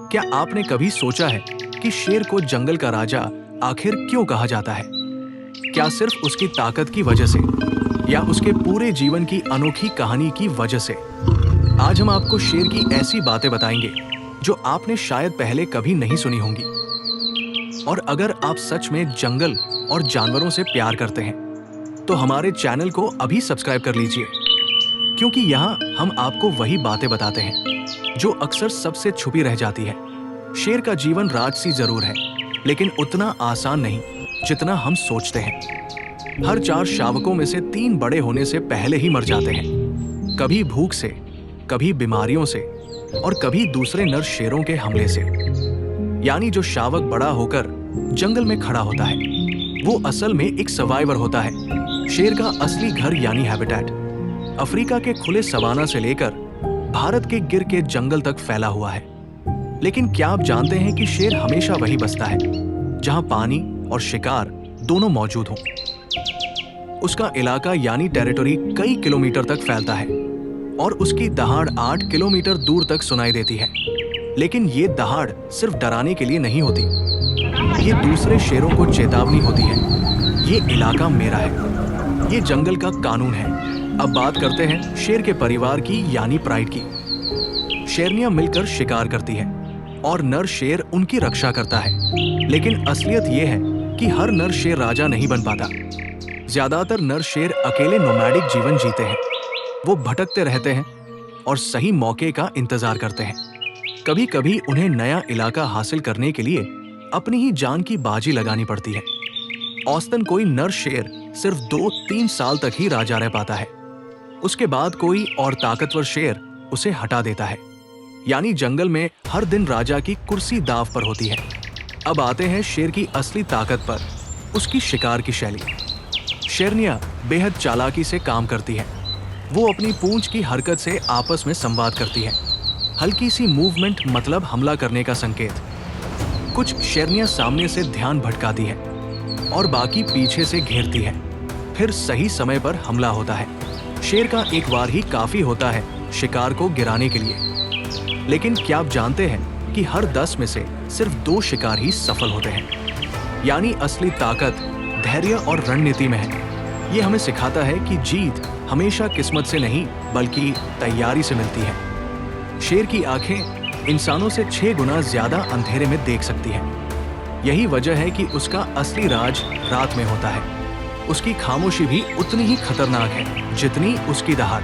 क्या आपने कभी सोचा है कि शेर को जंगल का राजा आखिर क्यों कहा जाता है? क्या सिर्फ उसकी ताकत की वजह से या उसके पूरे जीवन की अनोखी कहानी की वजह से? आज हम आपको शेर की ऐसी बातें बताएंगे जो आपने शायद पहले कभी नहीं सुनी होंगी। और अगर आप सच में जंगल और जानवरों से प्यार करते हैं तो हमारे चैनल को अभी सब्सक्राइब कर लीजिए, क्योंकि यहाँ हम आपको वही बातें बताते हैं जो अक्सर सबसे छुपी रह जाती है। शेर का जीवन राजसी जरूर है, लेकिन उतना आसान नहीं जितना हम सोचते हैं। हर 4 शावकों में से 3 बड़े होने से पहले ही मर जाते हैं, कभी भूख से, कभी बीमारियों से और कभी दूसरे नर शेरों के हमले से। यानी जो शावक बड़ा होकर जंगल में खड़ा होता है वो असल में एक सर्वाइवर होता है। शेर का असली घर यानी हैबिटेट अफ्रीका के खुले सवाना से लेकर भारत के गिर के जंगल तक फैला हुआ है। लेकिन क्या आप जानते हैं कि शेर हमेशा वही बसता है जहां पानी और शिकार दोनों मौजूद हों। उसका इलाका यानी टेरिटरी कई किलोमीटर तक फैलता है और उसकी दहाड़ 8 किलोमीटर दूर तक सुनाई देती है। लेकिन ये दहाड़ सिर्फ डराने के लिए नहीं होती, ये दूसरे शेरों को चेतावनी होती है। ये इलाका मेरा है, ये जंगल का कानून है। अब बात करते हैं शेर के परिवार की यानी प्राइड की। शेरनियां मिलकर शिकार करती है और नर शेर उनकी रक्षा करता है। लेकिन असलियत ये है कि हर नर शेर राजा नहीं बन पाता। ज्यादातर नर शेर अकेले नोमैडिक जीवन जीते हैं। वो भटकते रहते हैं और सही मौके का इंतजार करते हैं। कभी कभी उन्हें नया इलाका हासिल करने के लिए अपनी ही जान की बाजी लगानी पड़ती है। औसतन कोई नर शेर सिर्फ 2-3 साल तक ही राजा रह पाता है। उसके बाद कोई और ताकतवर शेर उसे हटा देता है। यानी जंगल में हर दिन राजा की कुर्सी दांव पर होती है। अब आते हैं शेर की असली ताकत पर, उसकी शिकार की शैली। शेरनियां बेहद चालाकी से काम करती है। वो अपनी पूंछ की हरकत से आपस में संवाद करती है। हल्की सी मूवमेंट मतलब हमला करने का संकेत। कुछ शेरनियां सामने से ध्यान भटकाती है और बाकी पीछे से घेरती है। फिर सही समय पर हमला होता है। शेर का एक वार ही काफी होता है शिकार को गिराने के लिए। लेकिन क्या आप जानते हैं कि हर 10 में से सिर्फ 2 शिकार ही सफल होते हैं। यानी असली ताकत धैर्य और रणनीति में है। ये हमें सिखाता है कि जीत हमेशा किस्मत से नहीं बल्कि तैयारी से मिलती है। शेर की आंखें इंसानों से 6 गुना ज्यादा अंधेरे में देख सकती हैं। यही वजह है कि उसका असली राज रात में होता है। उसकी खामोशी भी उतनी ही खतरनाक है जितनी उसकी दहाड़।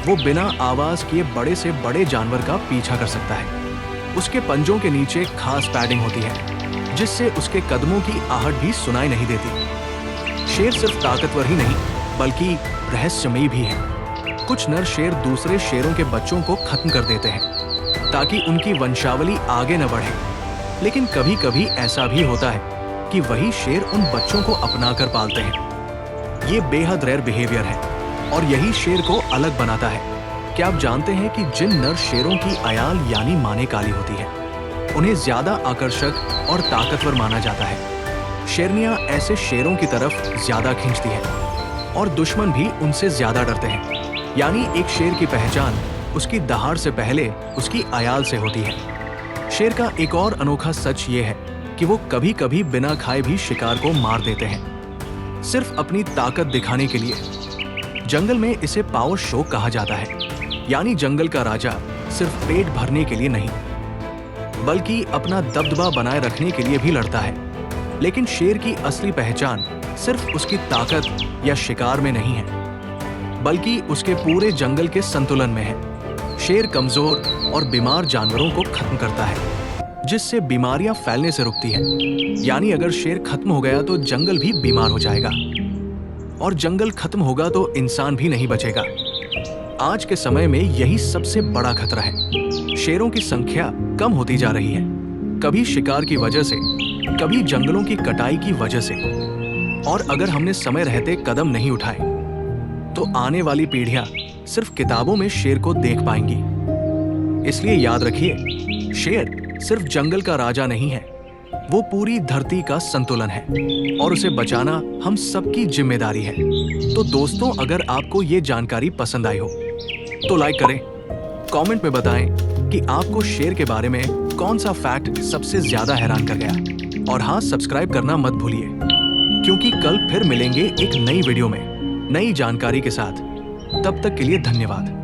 वो बिना आवाज किए बड़े से बड़े जानवर का पीछा कर सकता है। उसके पंजों के नीचे खास पैडिंग होती है जिससे उसके कदमों की आहट भी सुनाई नहीं देती। शेर सिर्फ ताकतवर ही नहीं बल्कि रहस्यमयी भी है। कुछ नर शेर दूसरे शेरों के बच्चों को खत्म कर देते हैं ताकि उनकी वंशावली आगे न बढ़े। लेकिन कभी कभी ऐसा भी होता है कि वही शेर उन बच्चों को अपनाकर पालते हैं। ये बेहद रेयर बिहेवियर है और यही शेर को अलग बनाता है। क्या आप जानते हैं कि जिन नर शेरों की अयाल यानी माने काली होती है उन्हें ज्यादा आकर्षक और ताकतवर माना जाता है। शेरनियां ऐसे शेरों की तरफ ज्यादा खींचती है और दुश्मन भी उनसे ज्यादा डरते हैं। यानी एक शेर की पहचान उसकी दहाड़ से पहले उसकी अयाल से होती है। शेर का एक और अनोखा सच ये है कि वो कभी कभी बिना खाए भी शिकार को मार देते हैं, सिर्फ अपनी ताकत दिखाने के लिए। जंगल में इसे पावर शो कहा जाता है। यानी जंगल का राजा सिर्फ पेट भरने के लिए नहीं बल्कि अपना दबदबा बनाए रखने के लिए भी लड़ता है। लेकिन शेर की असली पहचान सिर्फ उसकी ताकत या शिकार में नहीं है बल्कि उसके पूरे जंगल के संतुलन में है। शेर कमजोर और बीमार जानवरों को खत्म करता है जिससे बीमारियां फैलने से रुकती है। यानी अगर शेर खत्म हो गया तो जंगल भी बीमार हो जाएगा और जंगल खत्म होगा तो इंसान भी नहीं बचेगा। आज के समय में यही सबसे बड़ा खतरा है। शेरों की संख्या कम होती जा रही है, कभी शिकार की वजह से, कभी जंगलों की कटाई की वजह से। और अगर हमने समय रहते कदम नहीं उठाए तो आने वाली पीढ़ियां सिर्फ किताबों में शेर को देख पाएंगी। इसलिए याद रखिए, शेर सिर्फ जंगल का राजा नहीं है, वो पूरी धरती का संतुलन है और उसे बचाना हम सबकी जिम्मेदारी है। तो दोस्तों, अगर आपको ये जानकारी पसंद आई हो तो लाइक करें, कमेंट में बताएं कि आपको शेर के बारे में कौन सा फैक्ट सबसे ज्यादा हैरान कर गया। और हाँ, सब्सक्राइब करना मत भूलिए, क्योंकि कल फिर मिलेंगे एक नई वीडियो में नई जानकारी के साथ। तब तक के लिए धन्यवाद।